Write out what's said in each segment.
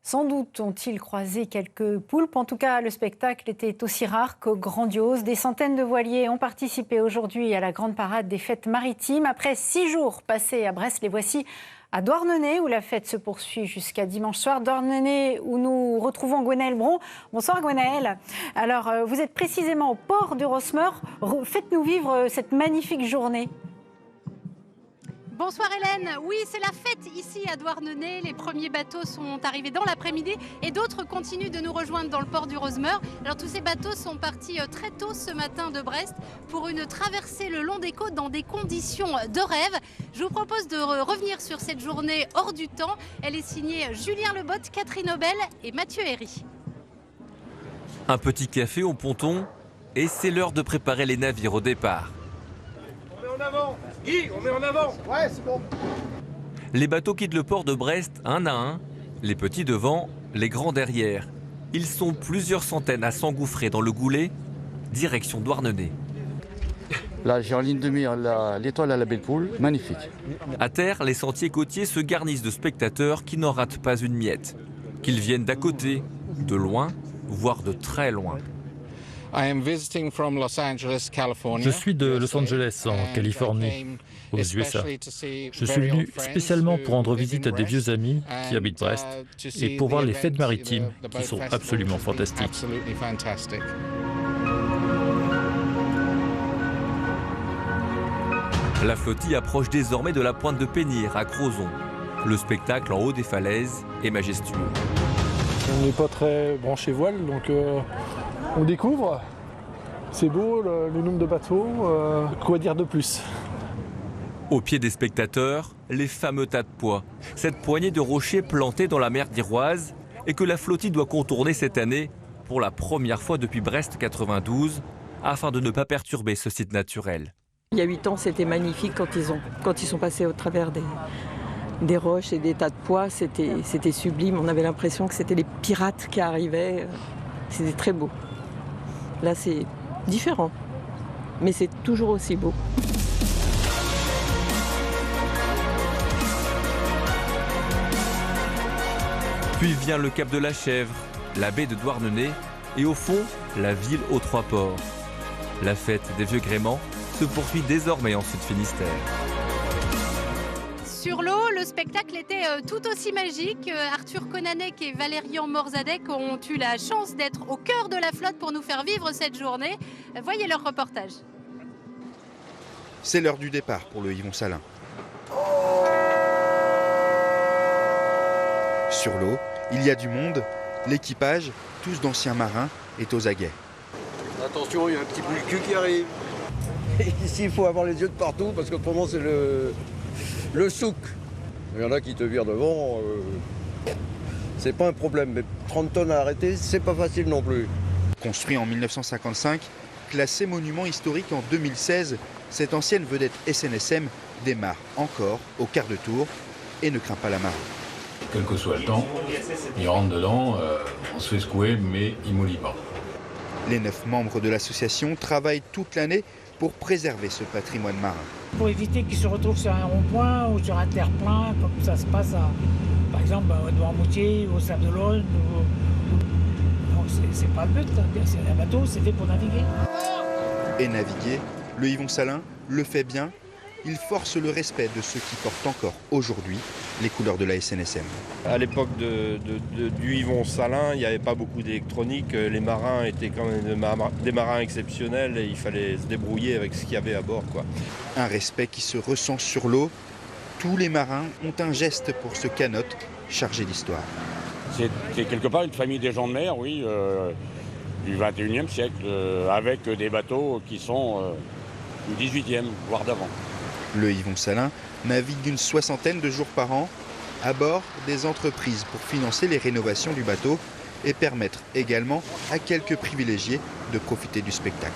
Sans doute ont-ils croisé quelques poulpes. En tout cas, le spectacle était aussi rare que grandiose. Des centaines de voiliers ont participé aujourd'hui à la grande parade des fêtes maritimes. Après 6 jours passés à Brest, les voici à Douarnenez, où la fête se poursuit jusqu'à dimanche soir. Douarnenez, où nous retrouvons Gwenaëlle Bron. Bonsoir Gwenaëlle. Alors, vous êtes précisément au port du Rosmeur. Faites-nous vivre cette magnifique journée. Bonsoir Hélène, oui c'est la fête ici à Douarnenez, les premiers bateaux sont arrivés dans l'après-midi et d'autres continuent de nous rejoindre dans le port du Rosmeur. Alors tous ces bateaux sont partis très tôt ce matin de Brest pour une traversée le long des côtes dans des conditions de rêve. Je vous propose de revenir sur cette journée hors du temps. Elle est signée Julien Lebotte, Catherine Aubel et Mathieu Herry. Un petit café au ponton et c'est l'heure de préparer les navires au départ. En avant. Guy, on met en avant. Ouais, c'est bon. Les bateaux quittent le port de Brest un à un, les petits devant, les grands derrière. Ils sont plusieurs centaines à s'engouffrer dans le goulet, direction Douarnenez. Là, j'ai en ligne de mire l'étoile à la Belle Poule, magnifique. À terre, les sentiers côtiers se garnissent de spectateurs qui n'en ratent pas une miette. Qu'ils viennent d'à côté, de loin, voire de très loin. Je suis de Los Angeles, en Californie, aux USA. Je suis venu spécialement pour rendre visite à des vieux amis qui habitent Brest et pour voir les fêtes maritimes qui sont absolument fantastiques. La flottille approche désormais de la pointe de Pénire, à Crozon. Le spectacle en haut des falaises est majestueux. On n'est pas très branché voile, donc on découvre. C'est beau, le nombre de bateaux, quoi dire de plus? Au pied des spectateurs, les fameux tas de poids. Cette poignée de rochers plantés dans la mer d'Iroise et que la flottille doit contourner cette année pour la première fois depuis Brest 92 afin de ne pas perturber ce site naturel. Il y a 8 ans, c'était magnifique quand ils sont passés au travers des roches et des tas de poids. C'était sublime. On avait l'impression que c'était les pirates qui arrivaient. C'était très beau. Là, c'est différent, mais c'est toujours aussi beau. Puis vient le cap de la Chèvre, la baie de Douarnenez et au fond, la ville aux 3 ports. La fête des vieux gréments se poursuit désormais en Sud-Finistère. Sur l'eau, le spectacle était tout aussi magique. Arthur Konanek et Valérian Morzadek ont eu la chance d'être au cœur de la flotte pour nous faire vivre cette journée. Voyez leur reportage. C'est l'heure du départ pour le Yvon Salin. Sur l'eau, il y a du monde. L'équipage, tous d'anciens marins, est aux aguets. Attention, il y a un petit bout de cul qui arrive. Ici, il faut avoir les yeux de partout parce qu'autrement, c'est le souk. Il y en a qui te virent devant, c'est pas un problème, mais 30 tonnes à arrêter, c'est pas facile non plus. Construit en 1955, classé monument historique en 2016, cette ancienne vedette SNSM démarre encore au quart de tour et ne craint pas la marée. Quel que soit le temps, il rentre dedans, on se fait secouer, mais il ne mouille pas. Les 9 membres de l'association travaillent toute l'année pour préserver ce patrimoine marin. Pour éviter qu'ils se retrouvent sur un rond-point ou sur un terre-plein, comme ça se passe par exemple à Noirmoutier ou au Sable d'Olonne. C'est pas le but, c'est un bateau, c'est fait pour naviguer. Et naviguer, le Yvon Salin le fait bien. Il force le respect de ceux qui portent encore aujourd'hui les couleurs de la SNSM. À l'époque du Yvon Salin, il n'y avait pas beaucoup d'électronique. Les marins étaient quand même des marins exceptionnels et il fallait se débrouiller avec ce qu'il y avait à bord, quoi. Un respect qui se ressent sur l'eau. Tous les marins ont un geste pour ce canot chargé d'histoire. C'est quelque part une famille des gens de mer, oui, du 21e siècle, avec des bateaux qui sont du 18e, voire d'avant. Le Yvon Salin navigue d'une 60aine de jours par an à bord des entreprises pour financer les rénovations du bateau et permettre également à quelques privilégiés de profiter du spectacle.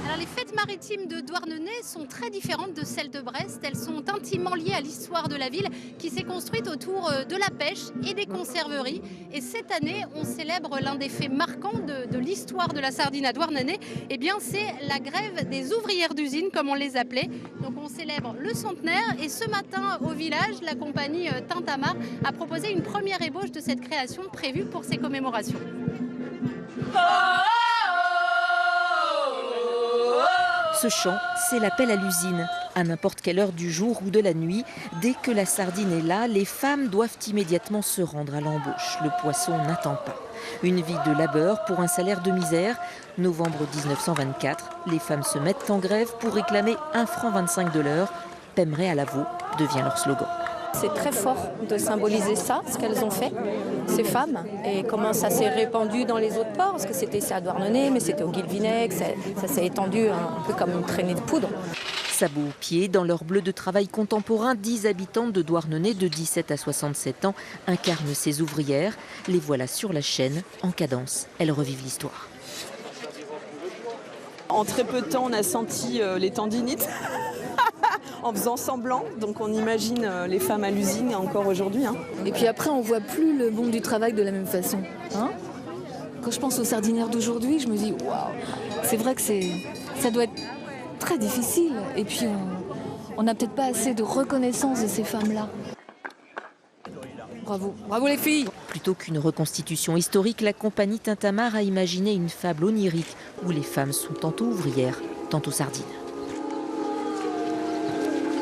Alors les fêtes fêtes maritimes de Douarnenez sont très différentes de celles de Brest. Elles sont intimement liées à l'histoire de la ville qui s'est construite autour de la pêche et des conserveries. Et cette année, on célèbre l'un des faits marquants de l'histoire de la sardine à Douarnenez. Eh bien, c'est la grève des ouvrières d'usine, comme on les appelait. Donc on célèbre le centenaire et ce matin au village, la compagnie Tintamarre a proposé une première ébauche de cette création prévue pour ces commémorations. Ce chant, c'est l'appel à l'usine. À n'importe quelle heure du jour ou de la nuit, dès que la sardine est là, les femmes doivent immédiatement se rendre à l'embauche. Le poisson n'attend pas. Une vie de labeur pour un salaire de misère. Novembre 1924, les femmes se mettent en grève pour réclamer 1,25 franc de l'heure. Paimeray à la veau devient leur slogan. C'est très fort de symboliser ça, ce qu'elles ont fait, ces femmes, et comment ça s'est répandu dans les autres ports, parce que c'était à Douarnenez, mais c'était au Guilvinec, ça s'est étendu un peu comme une traînée de poudre. Sabots aux pieds, dans leur bleu de travail contemporain, 10 habitantes de Douarnenez de 17 à 67 ans incarnent ces ouvrières. Les voilà sur la chaîne, en cadence. Elles revivent l'histoire. En très peu de temps, on a senti les tendinites. En faisant semblant, donc on imagine les femmes à l'usine encore aujourd'hui. Et puis après, on ne voit plus le monde du travail de la même façon. Quand je pense aux sardinières d'aujourd'hui, je me dis waouh, c'est vrai que ça doit être très difficile. Et puis on n'a peut-être pas assez de reconnaissance de ces femmes-là. Bravo, bravo les filles. Plutôt qu'une reconstitution historique, la compagnie Tintamarre a imaginé une fable onirique où les femmes sont tantôt ouvrières, tantôt sardines.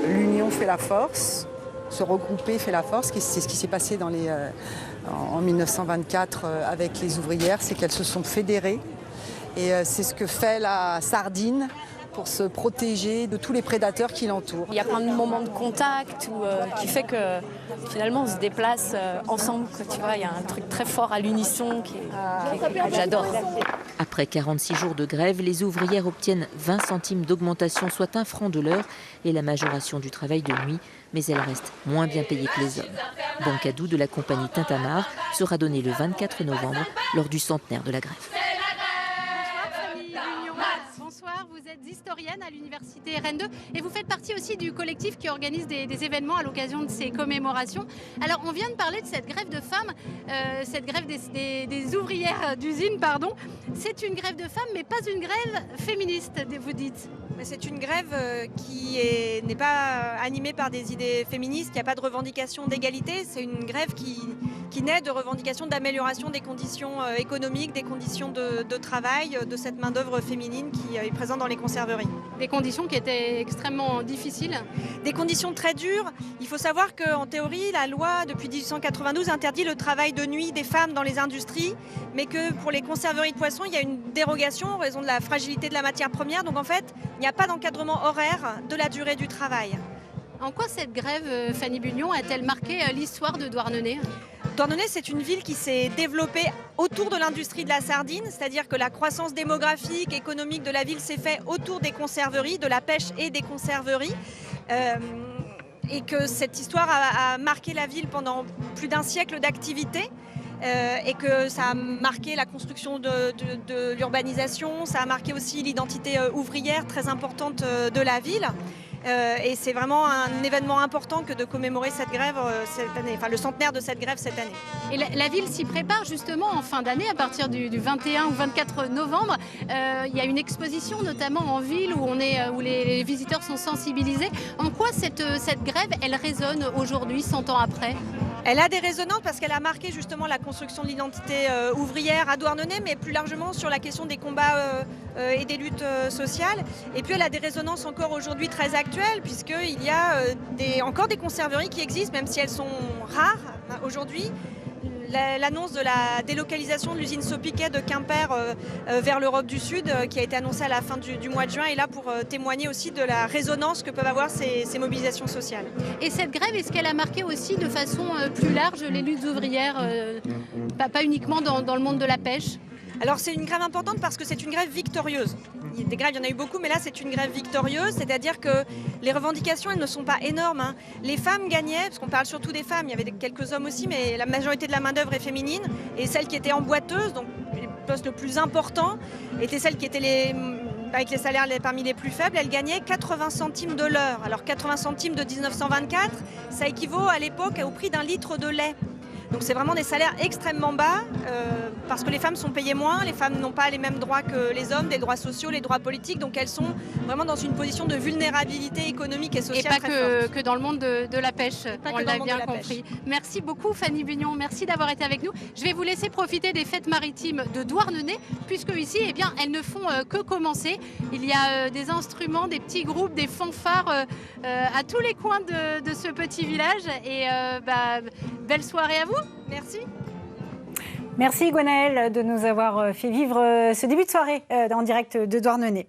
L'union fait la force, se regrouper fait la force. C'est ce qui s'est passé en 1924 avec les ouvrières, c'est qu'elles se sont fédérées. Et c'est ce que fait la sardine pour se protéger de tous les prédateurs qui l'entourent. Il y a plein de moments de contact qui fait que finalement on se déplace ensemble. Tu vois, il y a un truc très fort à l'unisson que j'adore. Après 46 jours de grève, les ouvrières obtiennent 20 centimes d'augmentation, soit 1 franc de l'heure, et la majoration du travail de nuit, mais elles restent moins bien payées que les hommes. Bancadou de la compagnie Tintamarre sera donné le 24 novembre lors du centenaire de la grève. Bonsoir, vous êtes historienne à l'université Rennes 2 et vous faites partie aussi du collectif qui organise des événements à l'occasion de ces commémorations. Alors on vient de parler de cette grève de femmes, cette grève des ouvrières d'usine, pardon. C'est une grève de femmes mais pas une grève féministe, vous dites. C'est une grève qui n'est pas animée par des idées féministes, il n'y a pas de revendication d'égalité, c'est une grève qui naît de revendications d'amélioration des conditions économiques, des conditions de travail, de cette main-d'œuvre féminine qui est présente dans les conserveries. Des conditions qui étaient extrêmement difficiles. Des conditions très dures. Il faut savoir qu'en théorie, la loi depuis 1892 interdit le travail de nuit des femmes dans les industries, mais que pour les conserveries de poissons, il y a une dérogation en raison de la fragilité de la matière première. Donc en fait, il n'y a pas d'encadrement horaire de la durée du travail. En quoi cette grève, Fanny Bullion, a-t-elle marqué l'histoire de Douarnenez ? Douarnenez, c'est une ville qui s'est développée autour de l'industrie de la sardine, c'est-à-dire que la croissance démographique, économique de la ville s'est faite autour des conserveries, de la pêche et des conserveries. Et que cette histoire a marqué la ville pendant plus d'un siècle d'activité. Et que ça a marqué la construction de l'urbanisation, ça a marqué aussi l'identité ouvrière très importante de la ville. Et c'est vraiment un événement important que de commémorer cette grève cette année, enfin le centenaire de cette grève cette année. Et la ville s'y prépare justement en fin d'année, à partir du 21 ou 24 novembre. Il y a une exposition notamment en ville où les visiteurs sont sensibilisés. En quoi cette grève, elle résonne aujourd'hui, 100 ans après ? Elle a des résonances parce qu'elle a marqué justement la construction de l'identité ouvrière à Douarnenez, mais plus largement sur la question des combats et des luttes sociales. Et puis elle a des résonances encore aujourd'hui très actuelles, puisqu'il y a encore des conserveries qui existent, même si elles sont rares aujourd'hui. L'annonce de la délocalisation de l'usine Sopiquet de Quimper vers l'Europe du Sud, qui a été annoncée à la fin du mois de juin, est là pour témoigner aussi de la résonance que peuvent avoir ces mobilisations sociales. Et cette grève, est-ce qu'elle a marqué aussi de façon plus large les luttes ouvrières, pas uniquement dans le monde de la pêche ? Alors c'est une grève importante parce que c'est une grève victorieuse. Des grèves, il y en a eu beaucoup, mais là c'est une grève victorieuse, c'est-à-dire que les revendications, elles ne sont pas énormes. Les femmes gagnaient, parce qu'on parle surtout des femmes, il y avait quelques hommes aussi, mais la majorité de la main-d'œuvre est féminine. Et celles qui étaient emboîteuses, donc les postes le plus important, étaient celles qui étaient avec les salaires parmi les plus faibles, elles gagnaient 80 centimes de l'heure. Alors 80 centimes de 1924, ça équivaut à l'époque au prix d'un litre de lait. Donc c'est vraiment des salaires extrêmement bas parce que les femmes sont payées moins, les femmes n'ont pas les mêmes droits que les hommes, des droits sociaux, les droits politiques, donc elles sont vraiment dans une position de vulnérabilité économique et sociale très forte. Et pas que dans le monde de la pêche, on l'a bien compris. Merci beaucoup Fanny Bugnon, merci d'avoir été avec nous. Je vais vous laisser profiter des fêtes maritimes de Douarnenez, puisque ici, eh bien, elles ne font que commencer. Il y a des instruments, des petits groupes, des fanfares à tous les coins de ce petit village. Et belle soirée à vous. Merci. Merci Gwenaëlle de nous avoir fait vivre ce début de soirée en direct de Douarnenez.